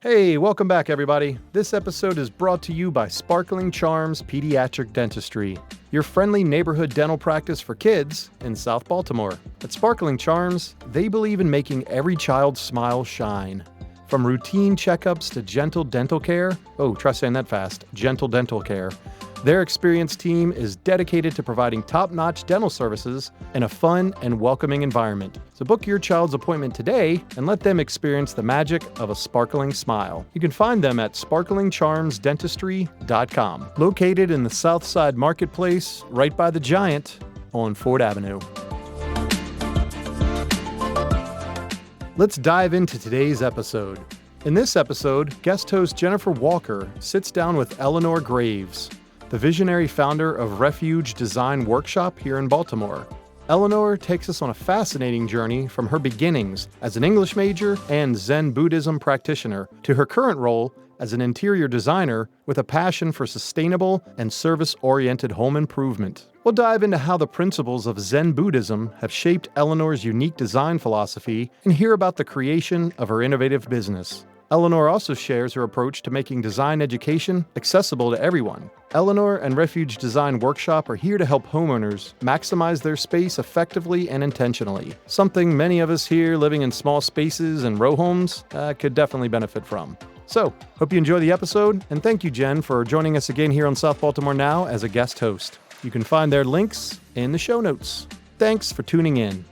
Hey, welcome back, everybody. This episode is brought to you by Sparkling Charms Pediatric Dentistry, your friendly neighborhood dental practice for kids in South Baltimore. At Sparkling Charms, they believe in making every child's smile shine. From routine checkups to gentle dental care, try saying that fast, gentle dental care, their experienced team is dedicated to providing top-notch dental services in a fun and welcoming environment. So book your child's appointment today and let them experience the magic of a sparkling smile. You can find them at sparklingcharmsdentistry.com, located in the Southside Marketplace, right by the Giant on Ford Avenue. Let's dive into today's episode. In this episode, guest host Jennifer Walker sits down with Eleanor Graves, the visionary founder of Refuge Design Workshop here in Baltimore. Eleanor takes us on a fascinating journey from her beginnings as an English major and Zen Buddhism practitioner to her current role as an interior designer with a passion for sustainable and service-oriented home improvement. We'll dive into how the principles of Zen Buddhism have shaped Eleanor's unique design philosophy and hear about the creation of her innovative business. Eleanor also shares her approach to making design education accessible to everyone. Eleanor and Refuge Design Workshop are here to help homeowners maximize their space effectively and intentionally, something many of us here living in small spaces and row homes could definitely benefit from. So, hope you enjoy the episode, and thank you, Jen, for joining us again here on South Baltimore Now as a guest host. You can find their links in the show notes. Thanks for tuning in.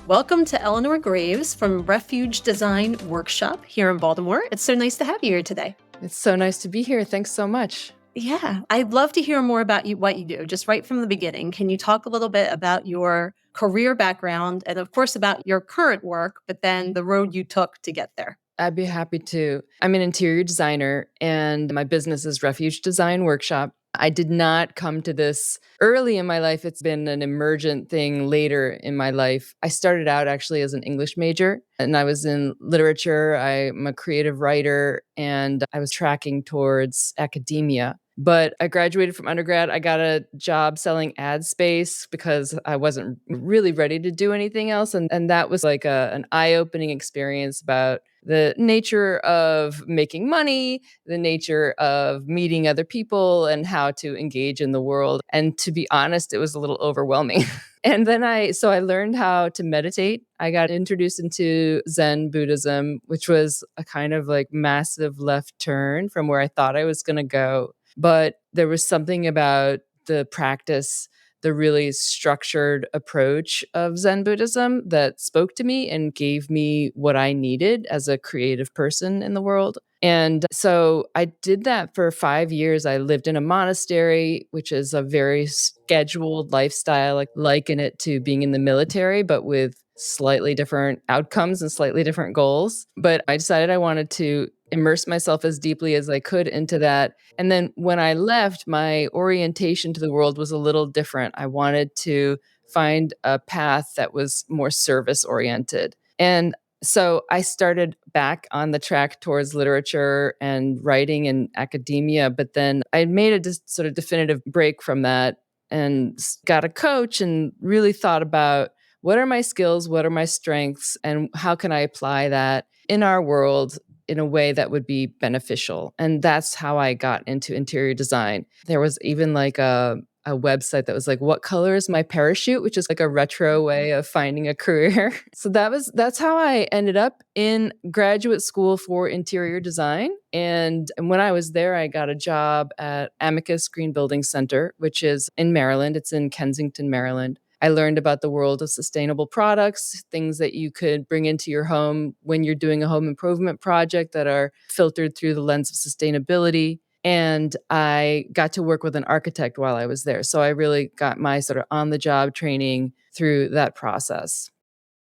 Welcome to Eleanor Graves from Refuge Design Workshop here in Baltimore. It's so nice to have you here today. It's so nice to be here. Thanks so much. Yeah, I'd love to hear more about what you do, just right from the beginning. Can you talk a little bit about your career background and, of course, about your current work, but then the road you took to get there? I'd be happy to. I'm an interior designer, and my business is Refuge Design Workshop. I did not come to this early in my life. It's been an emergent thing later in my life. I started out actually as an English major, and I was in literature. I'm a creative writer, and I was tracking towards academia. But I graduated from undergrad. I got a job selling ad space because I wasn't really ready to do anything else. And that was like an eye-opening experience about the nature of making money, the nature of meeting other people, and how to engage in the world. And to be honest, it was a little overwhelming. And then I learned how to meditate. I got introduced into Zen Buddhism, which was a kind of like massive left turn from where I thought I was going to go. But there was something about the practice, the really structured approach of Zen Buddhism that spoke to me and gave me what I needed as a creative person in the world. And so I did that for 5 years. I lived in a monastery, which is a very scheduled lifestyle. I liken it to being in the military, but with slightly different outcomes and slightly different goals. But I decided I wanted to immerse myself as deeply as I could into that. And then when I left, my orientation to the world was a little different. I wanted to find a path that was more service oriented. And so I started back on the track towards literature and writing and academia, but then I made a sort of definitive break from that and got a coach and really thought about what are my skills, what are my strengths, and how can I apply that in our world in a way that would be beneficial. And that's how I got into interior design. There was even like a website that was like, what color is my parachute? Which is like a retro way of finding a career. So that's how I ended up in graduate school for interior design. And when I was there, I got a job at Amicus Green Building Center, which is in Maryland. It's in Kensington, Maryland. I learned about the world of sustainable products, things that you could bring into your home when you're doing a home improvement project that are filtered through the lens of sustainability. And I got to work with an architect while I was there. So I really got my sort of on-the-job training through that process.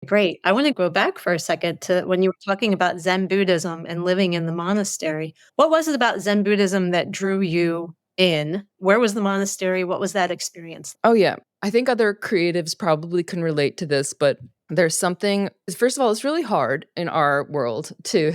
Great. I want to go back for a second to when you were talking about Zen Buddhism and living in the monastery. What was it about Zen Buddhism that drew you in? Where was the monastery? What was that experience? Oh, yeah. I think other creatives probably can relate to this, but There's something, first of all, it's really hard in our world to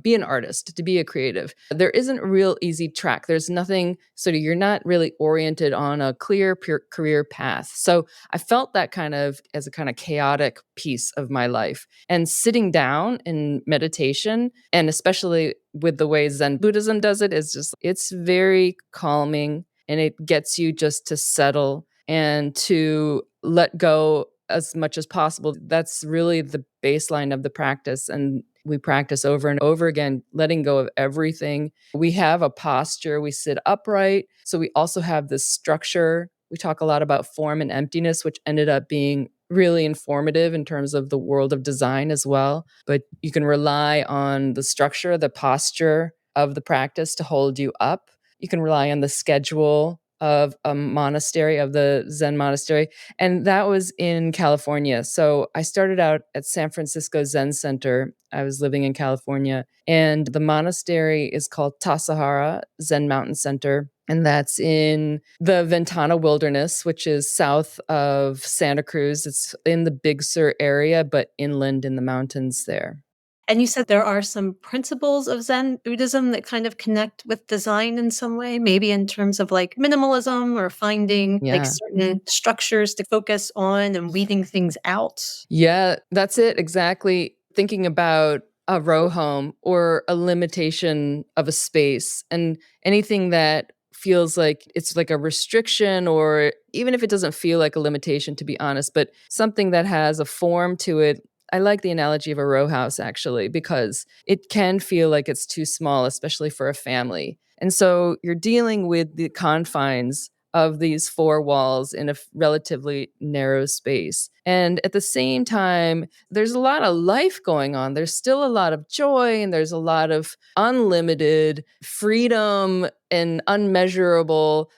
be an artist, to be a creative. There isn't a real easy track. There's nothing, you're not really oriented on a clear career path. So I felt that kind of as a kind of chaotic piece of my life. And sitting down in meditation, and especially with the way Zen Buddhism does it, it's very calming, and it gets you just to settle and to let go as much as possible. That's really the baseline of the practice. And we practice over and over again, letting go of everything. We have a posture, we sit upright. So we also have this structure. We talk a lot about form and emptiness, which ended up being really informative in terms of the world of design as well. But you can rely on the structure, the posture of the practice to hold you up. You can rely on the schedule of a monastery, of the Zen monastery. And that was in California. So I started out at San Francisco Zen Center. I was living in California. And the monastery is called Tassajara Zen Mountain Center. And that's in the Ventana Wilderness, which is south of Santa Cruz. It's in the Big Sur area, but inland in the mountains there. And you said there are some principles of Zen Buddhism that kind of connect with design in some way, maybe in terms of like minimalism or finding like Yeah. certain structures to focus on and weeding things out. Yeah, that's it. Exactly. Thinking about a row home or a limitation of a space, and anything that feels like it's like a restriction, or even if it doesn't feel like a limitation, to be honest, but something that has a form to it. I like the analogy of a row house, actually, because it can feel like it's too small, especially for a family. And so you're dealing with the confines of these four walls in a relatively narrow space. And at the same time, there's a lot of life going on. There's still a lot of joy, and there's a lot of unlimited freedom and unmeasurable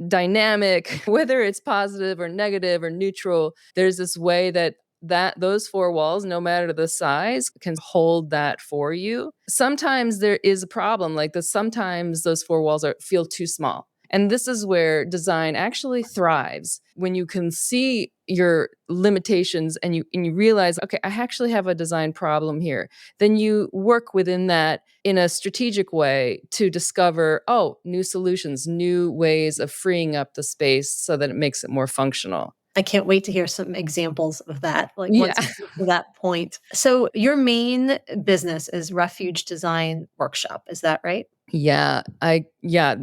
dynamic, whether it's positive or negative or neutral. There's this way that those four walls, no matter the size, can hold that for you. Sometimes there is a problem, like sometimes those four walls feel too small. And this is where design actually thrives, when you can see your limitations and you realize, okay, I actually have a design problem here. Then you work within that in a strategic way to discover, new solutions, new ways of freeing up the space so that it makes it more functional. I can't wait to hear some examples of that, like Yeah. once you get to that point. So your main business is Refuge Design Workshop, is that right? Yeah,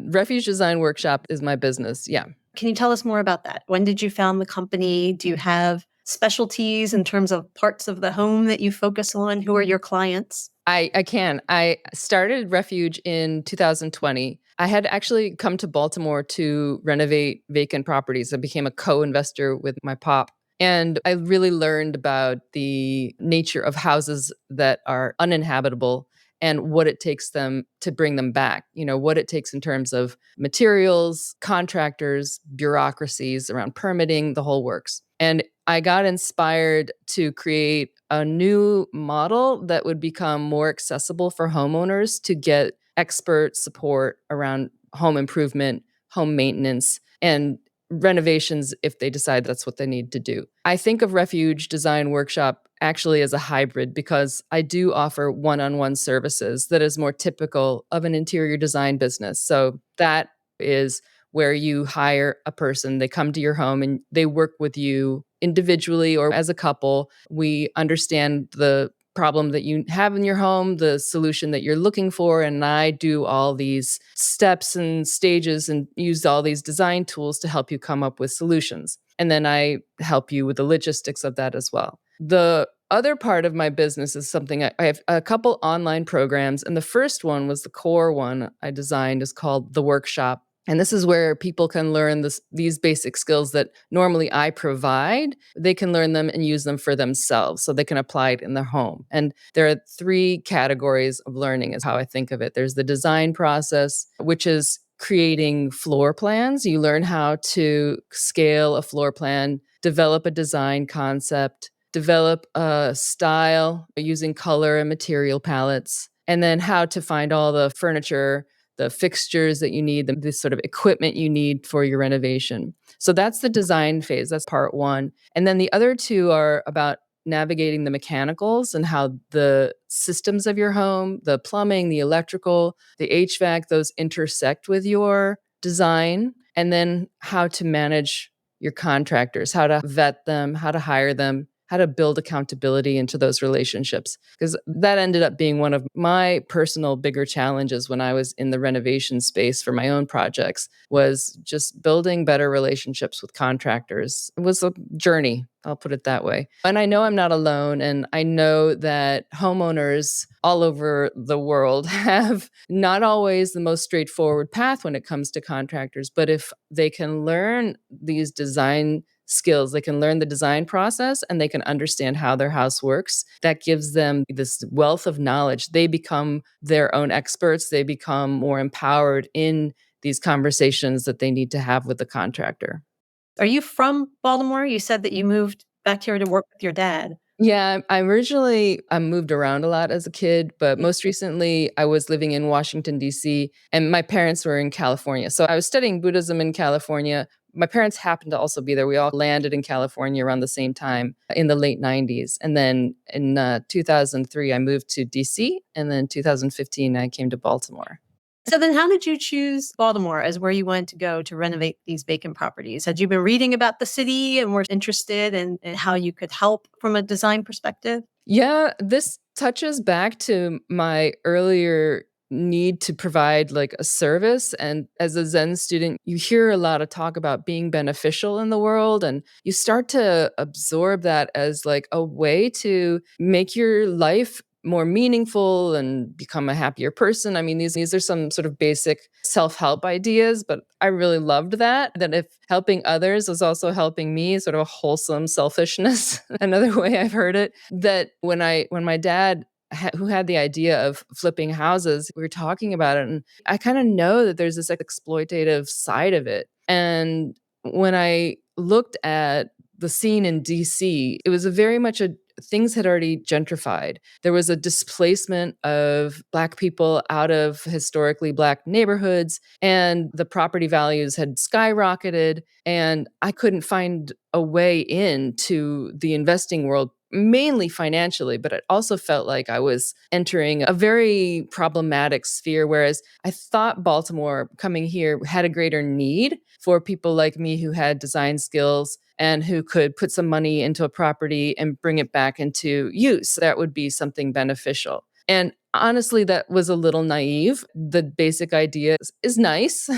Refuge Design Workshop is my business. Yeah. Can you tell us more about that? When did you found the company? Do you have specialties in terms of parts of the home that you focus on? Who are your clients? I can. I started Refuge in 2020. I had actually come to Baltimore to renovate vacant properties. I became a co-investor with my pop. And I really learned about the nature of houses that are uninhabitable and what it takes them to bring them back. What it takes in terms of materials, contractors, bureaucracies around permitting, the whole works. And I got inspired to create a new model that would become more accessible for homeowners to get expert support around home improvement, home maintenance, and renovations if they decide that's what they need to do. I think of Refuge Design Workshop actually as a hybrid, because I do offer one-on-one services that is more typical of an interior design business. So that is where you hire a person, they come to your home and they work with you individually or as a couple. We understand the problem that you have in your home, the solution that you're looking for, and I do all these steps and stages and use all these design tools to help you come up with solutions. And then I help you with the logistics of that as well. The other part of my business is something I have a couple online programs, and the first one was the core one I designed, is called The Workshop. And this is where people can learn these basic skills that normally I provide. They can learn them and use them for themselves, so they can apply it in their home. And there are three categories of learning is how I think of it. There's the design process, which is creating floor plans. You learn how to scale a floor plan, develop a design concept, develop a style using color and material palettes, and then how to find all the furniture, the fixtures that you need, the sort of equipment you need for your renovation. So that's the design phase. That's part one. And then the other two are about navigating the mechanicals and how the systems of your home, the plumbing, the electrical, the HVAC, those intersect with your design, and then how to manage your contractors, how to vet them, how to hire them, how to build accountability into those relationships. Because that ended up being one of my personal bigger challenges when I was in the renovation space for my own projects, was just building better relationships with contractors. It was a journey, I'll put it that way. And I know I'm not alone. And I know that homeowners all over the world have not always the most straightforward path when it comes to contractors. But if they can learn these design skills, they can learn the design process, and they can understand how their house works, that gives them this wealth of knowledge. They become their own experts. They become more empowered in these conversations that they need to have with the contractor. Are you from Baltimore? You said that you moved back here to work with your dad. Yeah, I moved around a lot as a kid, but most recently I was living in Washington, D.C., and my parents were in California. So I was studying Buddhism in California. My parents happened to also be there. We all landed in California around the same time in the late 90s. And then in 2003, I moved to DC. And then 2015, I came to Baltimore. So then how did you choose Baltimore as where you wanted to go to renovate these vacant properties? Had you been reading about the city and were interested in how you could help from a design perspective? Yeah, this touches back to my earlier need to provide like a service. And as a Zen student, you hear a lot of talk about being beneficial in the world, and you start to absorb that as like a way to make your life more meaningful and become a happier person. I mean, these are some sort of basic self-help ideas, but I really loved that if helping others was also helping me, sort of a wholesome selfishness, another way I've heard it, that when my dad who had the idea of flipping houses, we were talking about it, and I kind of know that there's this exploitative side of it. And when I looked at the scene in DC, it was very much things had already gentrified. There was a displacement of Black people out of historically Black neighborhoods, and the property values had skyrocketed. And I couldn't find a way into the investing world, mainly financially, but it also felt like I was entering a very problematic sphere. Whereas I thought Baltimore coming here had a greater need for people like me who had design skills and who could put some money into a property and bring it back into use. That would be something beneficial. And honestly, that was a little naive. The basic idea is nice,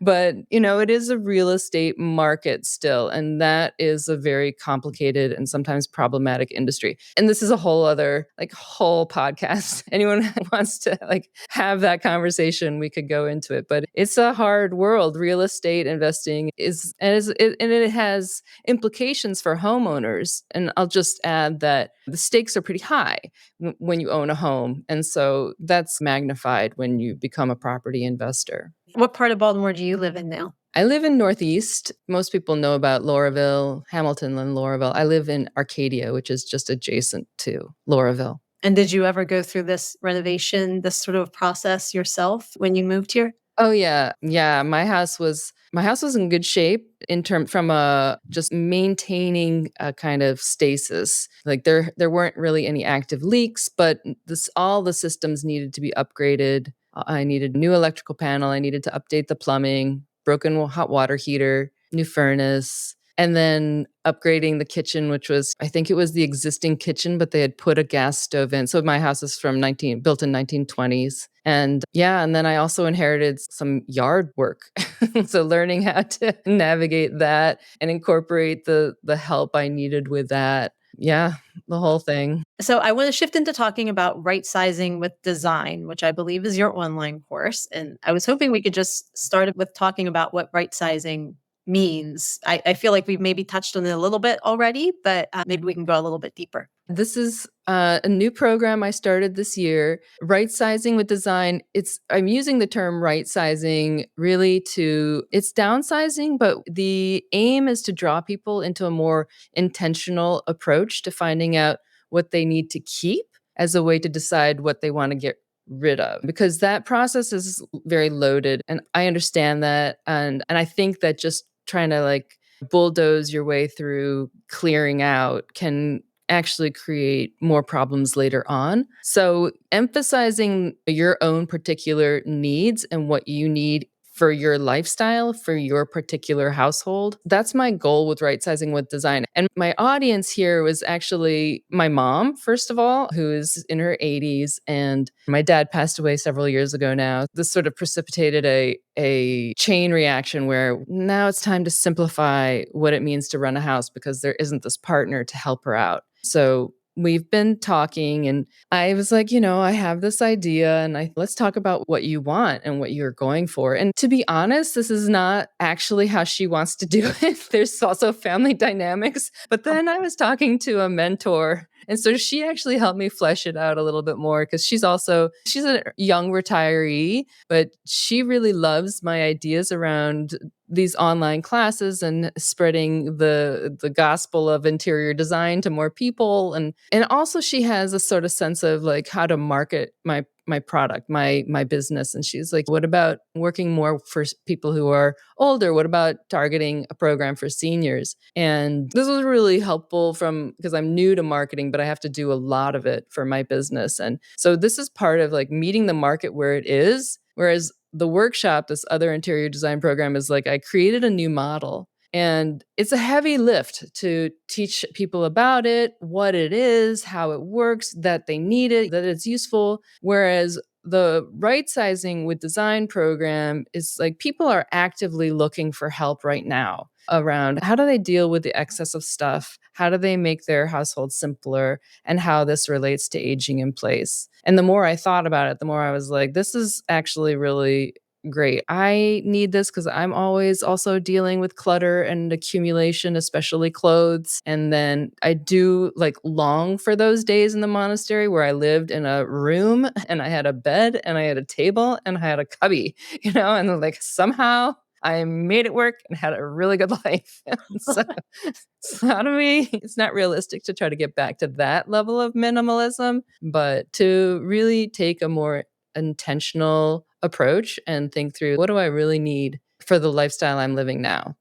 but it is a real estate market still, and that is a very complicated and sometimes problematic industry. And this is a whole other whole podcast. Anyone who wants to have that conversation, we could go into it. But it's a hard world. Real estate investing and it has implications for homeowners. And I'll just add that the stakes are pretty high when you own a home. And so that's magnified when you become a property investor. What part of Baltimore do you live in now? I live in Northeast. Most people know about Lauraville, Hamilton and Lauraville. I live in Arcadia, which is just adjacent to Lauraville. And did you ever go through this renovation, this sort of process yourself when you moved here? Oh yeah. Yeah. My house was in good shape from just maintaining a kind of stasis. Like there weren't really any active leaks, but all the systems needed to be upgraded. I needed a new electrical panel. I needed to update the plumbing, broken hot water heater, new furnace, and then upgrading the kitchen, which was, I think it was the existing kitchen, but they had put a gas stove in. So my house is built in 1920s. And yeah, and then I also inherited some yard work. So learning how to navigate that and incorporate the help I needed with that. Yeah, the whole thing. So I want to shift into talking about right sizing with design, which I believe is your online course. And I was hoping we could just start with talking about what right sizing means. I feel like we've maybe touched on it a little bit already, but maybe we can go a little bit deeper. This is a new program I started this year, Right Sizing with Design. I'm using the term right sizing really it's downsizing, but the aim is to draw people into a more intentional approach to finding out what they need to keep as a way to decide what they want to get rid of, because that process is very loaded. And I understand that. And I think that just trying to bulldoze your way through clearing out can actually create more problems later on. So emphasizing your own particular needs and what you need for your lifestyle, for your particular household. That's my goal with right sizing with design. And my audience here was actually my mom, first of all, who is in her 80s. And my dad passed away several years ago now. This sort of precipitated a chain reaction where now it's time to simplify what it means to run a house because there isn't this partner to help her out. So we've been talking and I was like, I have this idea and let's talk about what you want and what you're going for. And to be honest, this is not actually how she wants to do it. There's also family dynamics. But then I was talking to a mentor. And so she actually helped me flesh it out a little bit more because she's a young retiree, but she really loves my ideas around these online classes and spreading the gospel of interior design to more people. And also she has a sort of sense of like how to market my product, my business. And she's like, what about working more for people who are older? What about targeting a program for seniors? And this was really helpful because I'm new to marketing, but I have to do a lot of it for my business. And so this is part of like meeting the market where it is. Whereas the workshop, this other interior design program, is like I created a new model. And it's a heavy lift to teach people about it, what it is, how it works, that they need it, that it's useful. Whereas the right sizing with design program is like people are actively looking for help right now around how do they deal with the excess of stuff? How do they make their household simpler? And how this relates to aging in place. And the more I thought about it, the more I was like, this is actually really great. I need this because I'm always also dealing with clutter and accumulation, especially clothes. And then I do like long for those days in the monastery where I lived in a room and I had a bed and I had a table and I had a cubby, and like somehow I made it work and had a really good life. So it's not realistic to try to get back to that level of minimalism, but to really take a more intentional approach and think through what do I really need for the lifestyle I'm living now.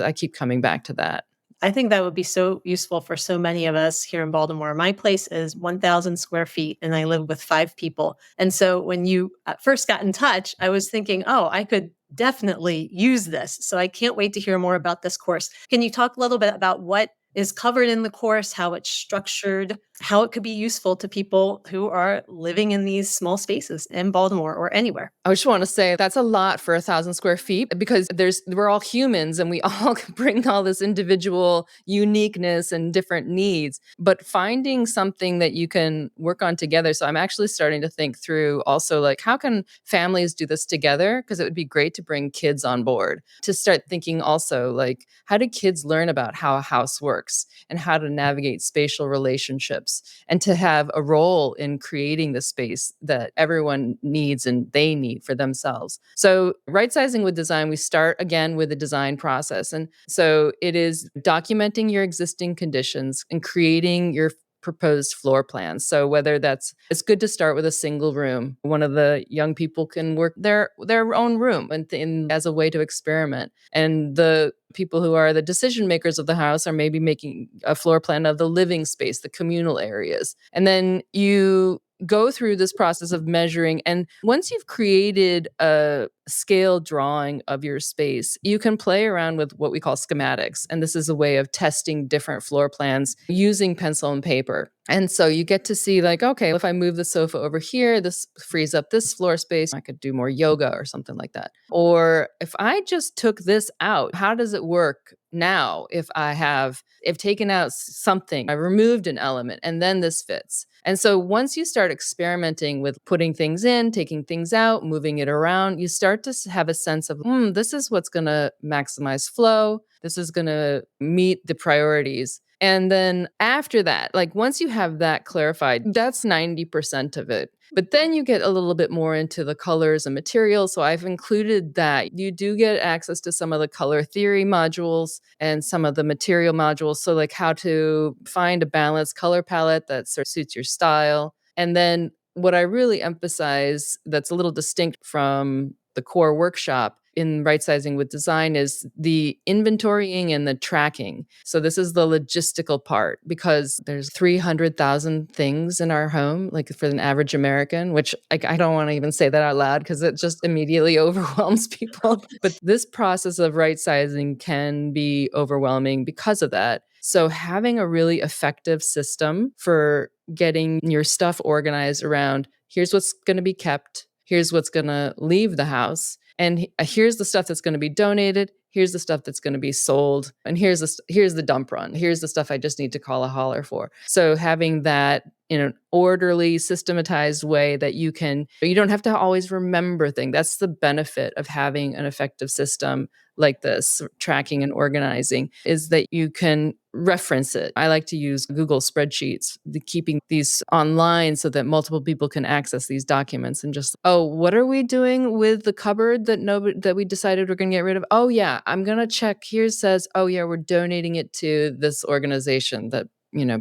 I keep coming back to that. I think that would be so useful for so many of us here in Baltimore. My place is 1,000 square feet and I live with 5 people. And so when you first got in touch, I was thinking, oh, I could definitely use this. So I can't wait to hear more about this course. Can you talk a little bit about what is covered in the course, how it's structured, how it could be useful to people who are living in these small spaces in Baltimore or anywhere? I just want to say that's a lot for 1,000 square feet because we're all humans and we all bring all this individual uniqueness and different needs, but finding something that you can work on together. So I'm actually starting to think through also like how can families do this together? Because it would be great to bring kids on board to start thinking also like how do kids learn about how a house works and how to navigate spatial relationships and to have a role in creating the space that everyone needs and they need for themselves. So right sizing with design, we start again with the design process. And so it is documenting your existing conditions and creating your proposed floor plans. So whether it's good to start with a single room. One of the young people can work their own room and as a way to experiment. And the people who are the decision makers of the house are maybe making a floor plan of the living space, the communal areas. And then you go through this process of measuring. And once you've created a scale drawing of your space, you can play around with what we call schematics. And this is a way of testing different floor plans using pencil and paper. And so you get to see like, okay, if I move the sofa over here, this frees up this floor space. I could do more yoga or something like that. Or if I just took this out, how does it work now if I've taken out something, I removed an element, and then this fits? And so once you start experimenting with putting things in, taking things out, moving it around, you start to have a sense of, this is what's going to maximize flow. This is going to meet the priorities. And then after that, like once you have that clarified, that's 90% of it. But then you get a little bit more into the colors and materials. So I've included that. You do get access to some of the color theory modules and some of the material modules. So like how to find a balanced color palette that sort of suits your style. And then what I really emphasize that's a little distinct from the core workshop in right sizing with design is the inventorying and the tracking. So this is the logistical part, because there's 300,000 things in our home, like for an average American, which I don't want to even say that out loud because it just immediately overwhelms people. But this process of right sizing can be overwhelming because of that. So having a really effective system for getting your stuff organized around, here's what's going to be kept, here's what's going to leave the house, and here's the stuff that's going to be donated, here's the stuff that's going to be sold, and here's the dump run, here's the stuff I just need to call a hauler for. So having that in an orderly, systematized way that you don't have to always remember things. That's the benefit of having an effective system like this, tracking and organizing, is that you can reference it. I like to use Google spreadsheets, keeping these online so that multiple people can access these documents and just, oh, what are we doing with the cupboard that we decided we're going to get rid of? Oh yeah, I'm going to check. Here says, oh yeah, we're donating it to this organization that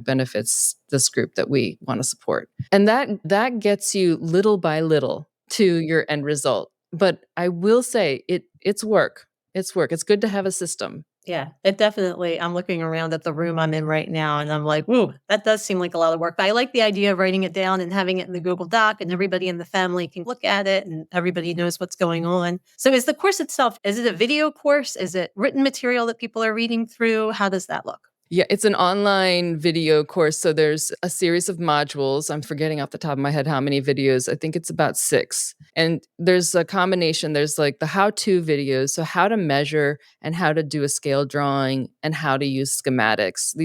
benefits this group that we want to support. And that gets you little by little to your end result. But I will say it's work. It's work. It's good to have a system. Yeah, it definitely, I'm looking around at the room I'm in right now and I'm like, whoa, that does seem like a lot of work. But I like the idea of writing it down and having it in the Google Doc, and everybody in the family can look at it and everybody knows what's going on. So is the course itself, is it a video course? Is it written material that people are reading through? How does that look? Yeah, it's an online video course. So there's a series of modules. I'm forgetting off the top of my head how many videos. I think it's about 6. And there's a combination. There's like the how-to videos, so how to measure and how to do a scale drawing and how to use schematics.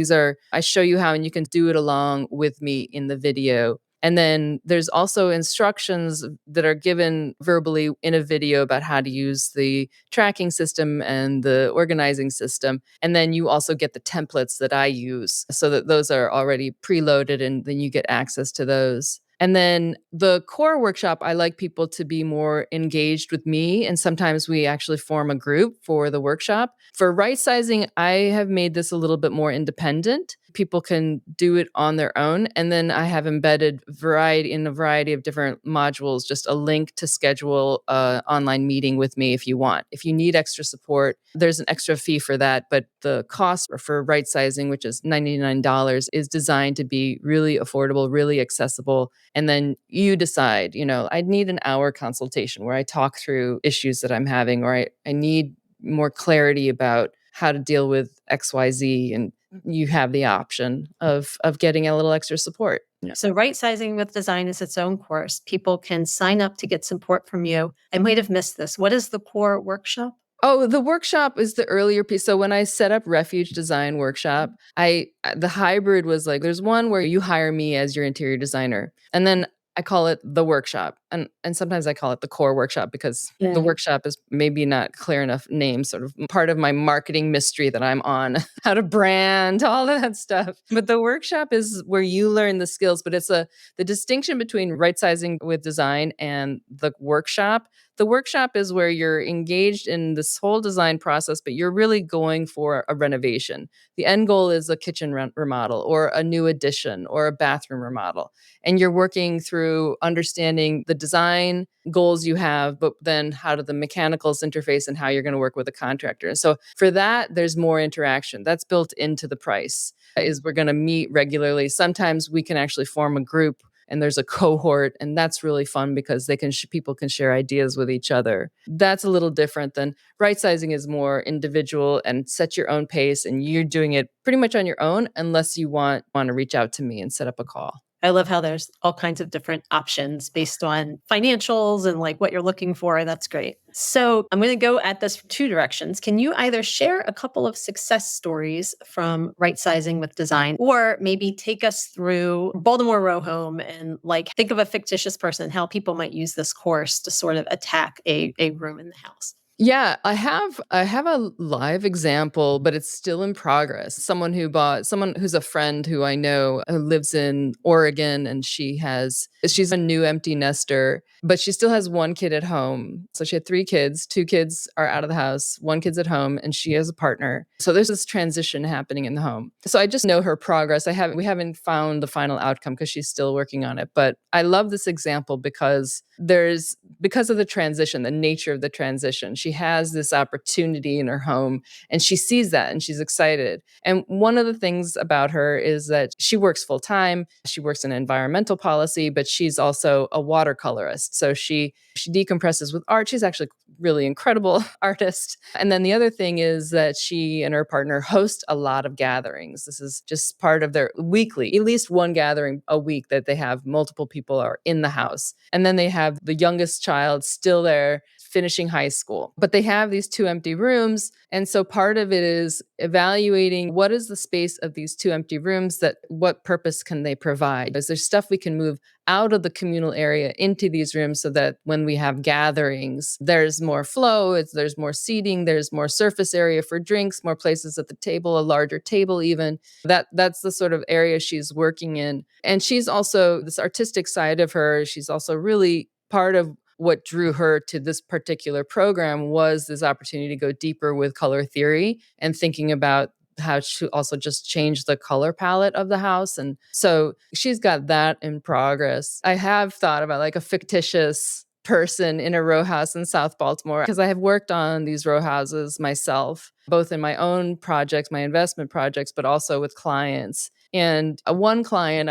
I show you how, and you can do it along with me in the video. And then there's also instructions that are given verbally in a video about how to use the tracking system and the organizing system. And then you also get the templates that I use so that those are already preloaded, and then you get access to those. And then the core workshop, I like people to be more engaged with me. And sometimes we actually form a group for the workshop. For right sizing, I have made this a little bit more independent. People can do it on their own. And then I have embedded in a variety of different modules, just a link to schedule an online meeting with me if you want. If you need extra support, there's an extra fee for that. But the cost for right sizing, which is $99, is designed to be really affordable, really accessible. And then you decide, I need an hour consultation where I talk through issues that I'm having, or I need more clarity about how to deal with XYZ, and you have the option of getting a little extra support. Yeah. So right sizing with design is its own course. People can sign up to get support from you. I might have missed this. What is the core workshop? Oh, the workshop is the earlier piece. So when I set up Refuge Design Workshop, the hybrid was like, there's one where you hire me as your interior designer, and then I call it the workshop. And sometimes I call it the core workshop because the workshop is maybe not clear enough name, sort of part of my marketing mystery that I'm on, how to brand, all of that stuff. But the workshop is where you learn the skills, but it's the distinction between right sizing with design and the workshop. The workshop is where you're engaged in this whole design process, but you're really going for a renovation. The end goal is a kitchen remodel or a new addition or a bathroom remodel. And you're working through understanding the design goals you have, but then how do the mechanicals interface and how you're going to work with a contractor. And so for that, there's more interaction. That's built into the price, is we're going to meet regularly. Sometimes we can actually form a group and there's a cohort, and that's really fun because people can share ideas with each other. That's a little different than right sizing is more individual and set your own pace, and you're doing it pretty much on your own unless you want to reach out to me and set up a call. I love how there's all kinds of different options based on financials and like what you're looking for. That's great. So I'm going to go at this from 2 directions. Can you either share a couple of success stories from right sizing with design, or maybe take us through Baltimore row home and like think of a fictitious person, how people might use this course to sort of attack a room in the house? Yeah, I have a live example, but it's still in progress. Someone who's a friend who I know who lives in Oregon, and she's a new empty nester, but she still has 1 kid at home. So she had 3 kids, 2 kids are out of the house, 1 kid's at home, and she has a partner. So there's this transition happening in the home. So I just know her progress. We haven't found the final outcome because she's still working on it. But I love this example because of the transition, the nature of the transition. She has this opportunity in her home, and she sees that and she's excited. And one of the things about her is that she works full time. She works in environmental policy, but she's also a watercolorist. So she decompresses with art. She's actually really incredible artist. And then the other thing is that she and her partner host a lot of gatherings. This is just part of their weekly, at least one gathering a week that they have multiple people are in the house. And then they have the youngest child still there finishing high school. But they have these two empty rooms. And so part of it is evaluating what is the space of these two empty rooms, that what purpose can they provide? Is there stuff we can move out of the communal area into these rooms so that when we have gatherings, there's more flow, there's more seating, there's more surface area for drinks, more places at the table, a larger table even. That's the sort of area she's working in. And she's also, this artistic side of her, she's also really part of what drew her to this particular program was this opportunity to go deeper with color theory and thinking about how to also just change the color palette of the house. And so she's got that in progress. I have thought about like a fictitious person in a row house in South Baltimore because I have worked on these row houses myself, both in my own projects, my investment projects, but also with clients. And one client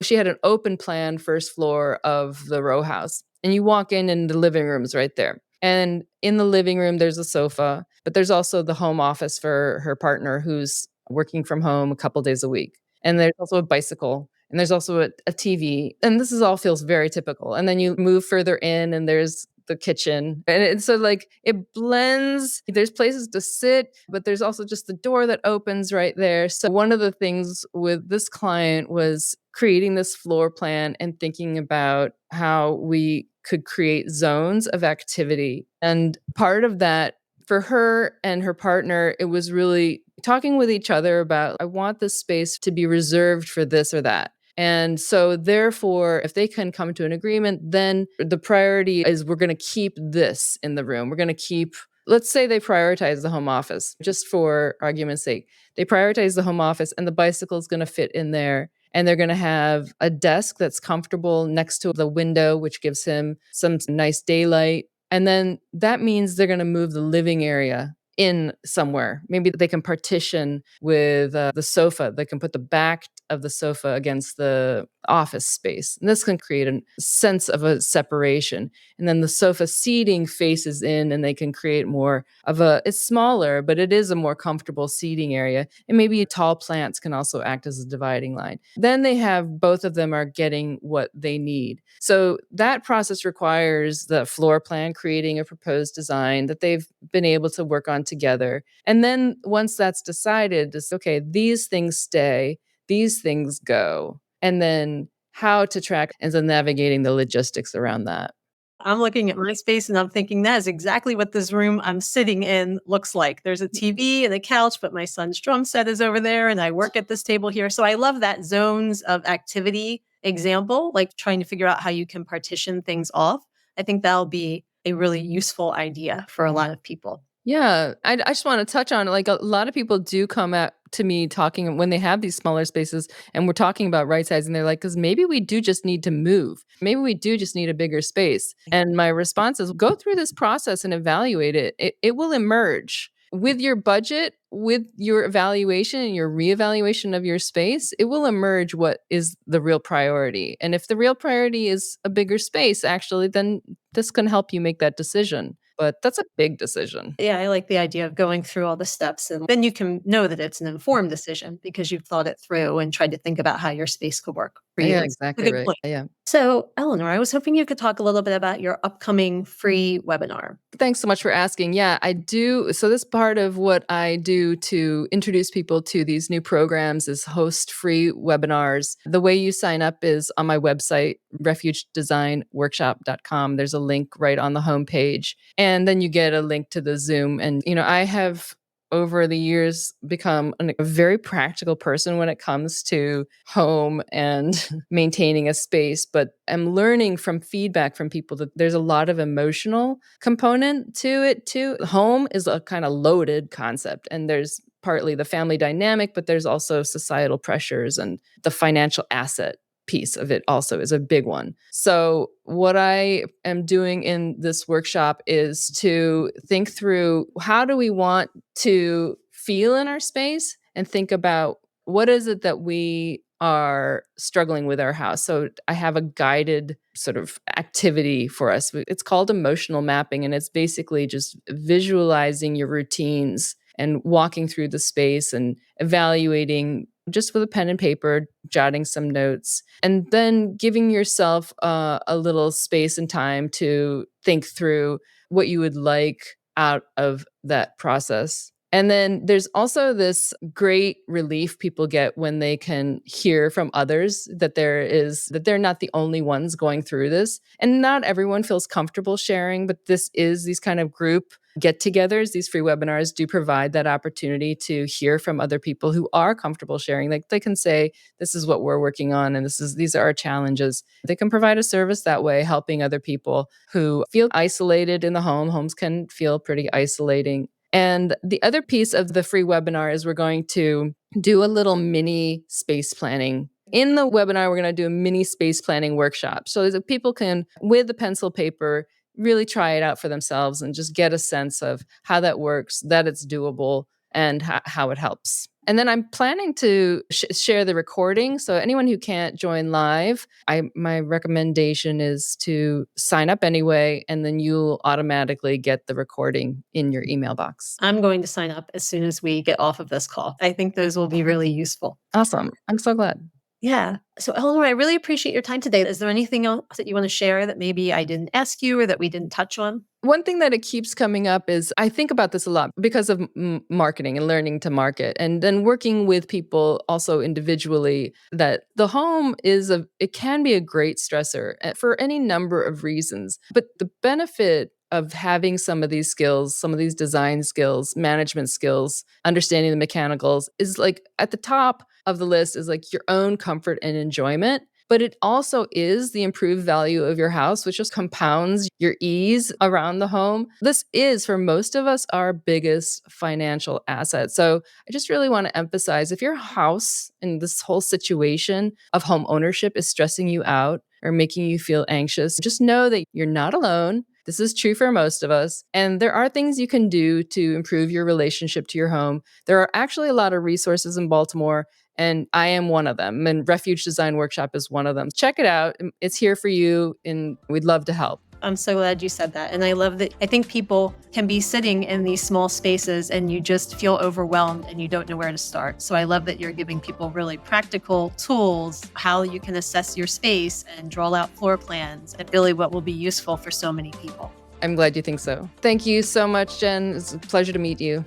she had an open plan first floor of the row house. And you walk in and the living room's right there. And in the living room, there's a sofa, but there's also the home office for her partner who's working from home a couple days a week. And there's also a bicycle. And there's also a TV. And this all feels very typical. And then you move further in and there's the kitchen. And so like it blends. There's places to sit, but there's also just the door that opens right there. So one of the things with this client was creating this floor plan and thinking about how we could create zones of activity. And part of that for her and her partner, it was really talking with each other about, I want this space to be reserved for this or that. And so therefore, if they can come to an agreement, then the priority is we're going to keep this in the room. We're going to keep, let's say they prioritize the home office, just for argument's sake. They prioritize the home office and the bicycle is going to fit in there. And they're going to have a desk that's comfortable next to the window, which gives him some nice daylight. And then that means they're going to move the living area in somewhere. Maybe they can partition with the sofa. They can put the back of the sofa against the office space. And this can create a sense of a separation. And then the sofa seating faces in and they can create more of it's smaller, but it is a more comfortable seating area. And maybe tall plants can also act as a dividing line. Then they have, both of them are getting what they need. So that process requires the floor plan, creating a proposed design that they've been able to work on together. And then once that's decided, it's okay, these things stay, these things go. And then how to track and then navigating the logistics around that. I'm looking at my space and I'm thinking that is exactly what this room I'm sitting in looks like. There's a TV and a couch, but my son's drum set is over there and I work at this table here. So I love that zones of activity example, like trying to figure out how you can partition things off. I think that'll be a really useful idea for a lot of people. Yeah, I just want to touch on, like, a lot of people do come to me talking when they have these smaller spaces and we're talking about right sizing. They're like, because maybe we do just need to move. Maybe we do just need a bigger space. And my response is go through this process and evaluate it. It will emerge with your budget, with your evaluation and your reevaluation of your space. It will emerge what is the real priority. And if the real priority is a bigger space, actually, then this can help you make that decision. But that's a big decision. Yeah, I like the idea of going through all the steps. And then you can know that it's an informed decision because you've thought it through and tried to think about how your space could work for you. Yeah, It's a exactly good right. point. Yeah. So, Eleanor, I was hoping you could talk a little bit about your upcoming free webinar. Thanks so much for asking. Yeah, I do. So this part of what I do to introduce people to these new programs is host free webinars. The way you sign up is on my website, refugedesignworkshop.com. There's a link right on the homepage. And then you get a link to the Zoom. And, I have over the years become a very practical person when it comes to home and maintaining a space, but I'm learning from feedback from people that there's a lot of emotional component to it too. Home is a kind of loaded concept, and there's partly the family dynamic, but there's also societal pressures and the financial asset piece of it also is a big one. So what I am doing in this workshop is to think through, how do we want to feel in our space, and think about what is it that we are struggling with our house. So I have a guided sort of activity for us. It's called emotional mapping, and it's basically just visualizing your routines and walking through the space and evaluating just with a pen and paper, jotting some notes, and then giving yourself a little space and time to think through what you would like out of that process. And then there's also this great relief people get when they can hear from others that they're not the only ones going through this. And not everyone feels comfortable sharing, but these kind of group get-togethers, these free webinars do provide that opportunity to hear from other people who are comfortable sharing. Like, they can say, this is what we're working on, and these are our challenges. They can provide a service that way, helping other people who feel isolated in the home. Homes can feel pretty isolating. And the other piece of the free webinar is we're going to do a little mini space planning. In the webinar, we're going to do a mini space planning workshop so that people can, with a pencil paper, really try it out for themselves and just get a sense of how that works, that it's doable, and how it helps. And then I'm planning to share the recording. So anyone who can't join live, my recommendation is to sign up anyway, and then you'll automatically get the recording in your email box. I'm going to sign up as soon as we get off of this call. I think those will be really useful. Awesome. I'm so glad. Yeah. So Eleanor, I really appreciate your time today. Is there anything else that you want to share that maybe I didn't ask you or that we didn't touch on? One thing that it keeps coming up is, I think about this a lot because of marketing and learning to market, and then working with people also individually, that the home it can be a great stressor for any number of reasons. But the benefit of having some of these skills, some of these design skills, management skills, understanding the mechanicals, is like at the top of the list is like your own comfort and enjoyment. But it also is the improved value of your house, which just compounds your ease around the home. This is, for most of us, our biggest financial asset. So I just really want to emphasize, if your house and this whole situation of home ownership is stressing you out or making you feel anxious, just know that you're not alone. This is true for most of us. And there are things you can do to improve your relationship to your home. There are actually a lot of resources in Baltimore, and I am one of them. And Refuge Design Workshop is one of them. Check it out. It's here for you, and we'd love to help. I'm so glad you said that. And I love that. I think people can be sitting in these small spaces and you just feel overwhelmed and you don't know where to start. So I love that you're giving people really practical tools, how you can assess your space and draw out floor plans, and really what will be useful for so many people. I'm glad you think so. Thank you so much, Jen. It's a pleasure to meet you.